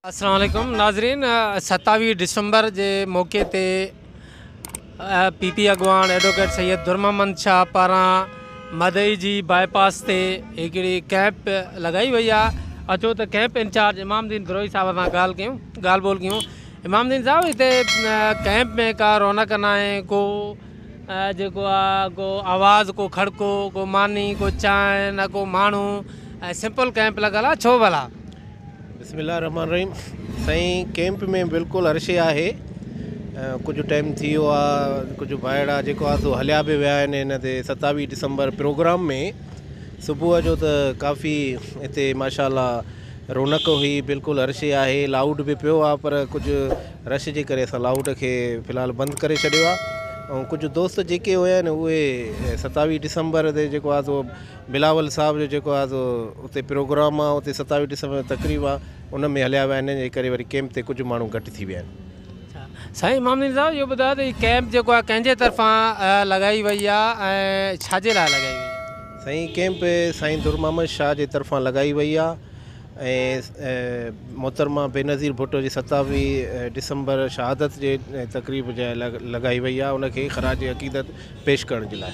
अस्सलाम वालेकुम नाज़रीन। 27 दिसंबर के मौके ते पीपी अगवान एडवोकेट सैयद दुर्ममन शाह पारा मदई जी बाईपास से हिकिड़ी कैंप लगाई वही है। अचो तो कैंप इंचार्ज इमामदीन बिरोई साहब सां ॻाल्हि ॿोल कयूं। इमामदीन साहब इतने कैंप में का रौनक ना है, को जेको आहे को आवाज़, को खड़को, को मानी, को चांहि, न को माण्हू, सिंपल कैंप लगल आहे, छो भला? बिस्मिल्लाहिर्रहमानिर्रहीम। साईं कैंप में बिल्कुल अर्शे आहे। कुछ टाइम थी वियो आहे, कुछ भाइड़ा जेको आहे सो हलिया बि विया आहिनि हिन ते 27 दिसंबर प्रोग्राम में। सुबुह जो त काफ़ी हिते माशाअल्लाह रौनक हुई, बिल्कुल अर्शे आहे। लाउड भी पियो आहे पर कुछ रश जे करे असां लाउड खे फ़िलहाल बंदि करे छॾियो आहे। ऐं कुछ दोस्त जेके हुया आहिनि उहे 27 दिसंबर ते जेको आहे सो बिलावल साहब जो जेको आहे सो उते प्रोग्राम आहे, उते 27 दिसंबर तकरीब आहे, उन में हलिया विया आहिनि। जे करे वरी कैंप ते कुछ माण्हू घटि थी विया आहिनि। साईं इमामदीन साहब इहो ॿुधायो त कैंप जेको आहे कंहिंजे तरफ़ां लगाई वई आहे ऐं छाजे लाइ लगाई वई आहे? साईं कैंप साईं दुर्ममन शाह जे तरफ़ां लगाई वई आहे ऐं मोहतरमा बेनज़ीर भुट्टो जी 27 दिसंबर शहादत जे तकरीब जे लगाई वई आहे, उनखे ख़राज अक़ीदत पेश करण जे लाइ।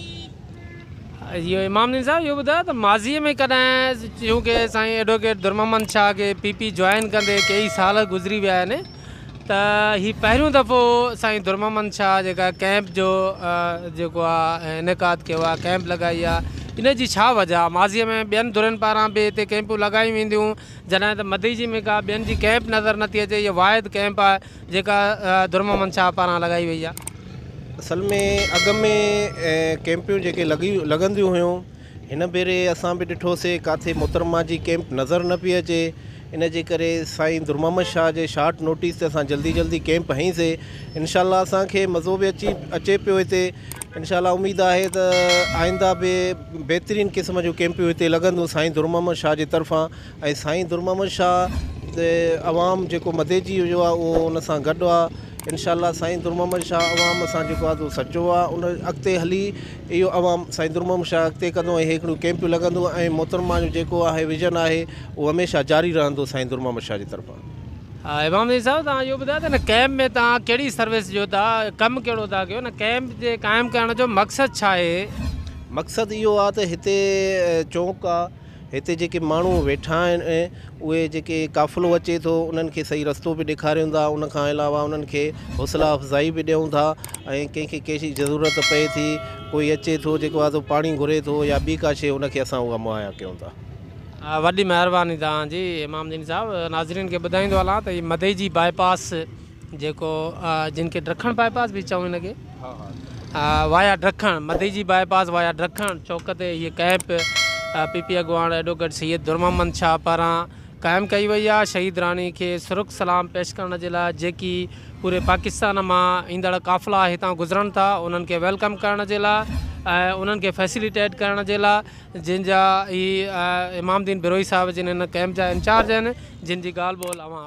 इहो इमामदीन साहब इहो ॿुधायो त माज़ीअ में कॾहिं चूंकि साईं एडवोकेट दुर्ममन शाह खे पीपी जॉइन कंदे कई साल गुज़री विया आहिनि, त ही पहिरियों दफ़ो साईं दुर्ममन शाह जेका कैंप जो जेको आहे इनकाद कयो आहे, कैंप लगाई आहे, इन जी छा वजह? माज़ीअ में ॿियनि धुरनि पारां बि हिते कैंपूं लगाई वेंदियूं, जॾहिं त मदई जी में का ॿियनि जी कैंप नज़र नथी अचे। इहा वाहिद कैंप आहे जेका दुर्ममन शाह पारां लगाई वई आहे। असल में अॻ में कैंपियूं जेके लॻंदियूं हुयूं, हिन भेरे असां बि ॾिठोसीं काथे मोहतरमा जी कैंप नज़र न पई अचे। इन जे करे साईं दुर्ममन शाह जे शार्ट नोटिस ते असां जल्दी कैंप हईंसीं। इंशाअल्लाह असांखे मज़ो बि अचे पियो हिते। इंशाअल्लाह उम्मीद आहे त आइंदा बि बहितरीन क़िस्म जूं कैंपियूं हिते लॻंदियूं साईं दुर्ममन शाह जे तरफ़ां। ऐं साईं दुर्ममन शाह अवाम जेको मदे जी जो आहे उहो उन सां गॾु आहे। इंशाअल्लाह साईं दुर्ममन शाह अवाम सां जेको आहे उहो सचो आहे। उन अॻिते हली इहो अवाम साईं दुर्ममन शाह अॻिते कंदो ऐं हिकिड़ियूं कैंपियूं लॻंदियूं ऐं मोहतरमा जो जेको आहे विजन आहे उहो हमेशह जारी रहंदो साईं दुर्ममन शाह जी तरफ़ां। हा इमामदीन साहब तव्हां इहो ॿुधायो त न कैंप में तव्हां कहिड़ी सर्विस जो था कमु, कहिड़ो था कयो, न कैंप जे क़ाइमु करण जो मक़सदु छा आहे? मक़सदु इहो आहे त हिते चौंक आहे, हिते जेके माण्हू वेठा आहिनि उहे जेके काफ़िलो अचे थो उन्हनि खे सही रस्तो बि ॾेखारियूं था। उन खां अलावा उन्हनि खे हौसला अफ़ज़ाई बि ॾियूं था ऐं कंहिंखे कंहिंजी ज़रूरत पए थी, कोई अचे थो जेको आहे पाणी घुरे थो या ॿी का शइ, उनखे असां उहा मुहैया कयूं था। वॾी महिरबानी तव्हांजी इमामदीन साहब। नाज़रीन खे ॿुधाईंदो हलां त हीअ मदई जी बाईपास जेको जिन खे ॾखण बाईपास बि चऊं हिनखे, वाया ॾखण, मदई जी बाईपास वाया ॾखण चौक ते हीअ कैंप पीपी अगवान एडवोकेट सैयद दुर्ममन शाह पारां क़ाइमु कई वई आहे। शहीद राणी खे सुरुख सलाम पेश करण जे लाइ जेकी पूरे पाकिस्तान मां ईंदड़ काफ़िला हितां गुज़रनि था उन्हनि खे वेलकम करण जे लाइ ऐं उन्हनि खे फैसिलिटेट करण जे लाइ, जिन जा इमामदीन बिरोई साहब जिन हिन कैंप जा इंचार्ज आहिनि, जिन जी ॻाल्हि ॿोल अवां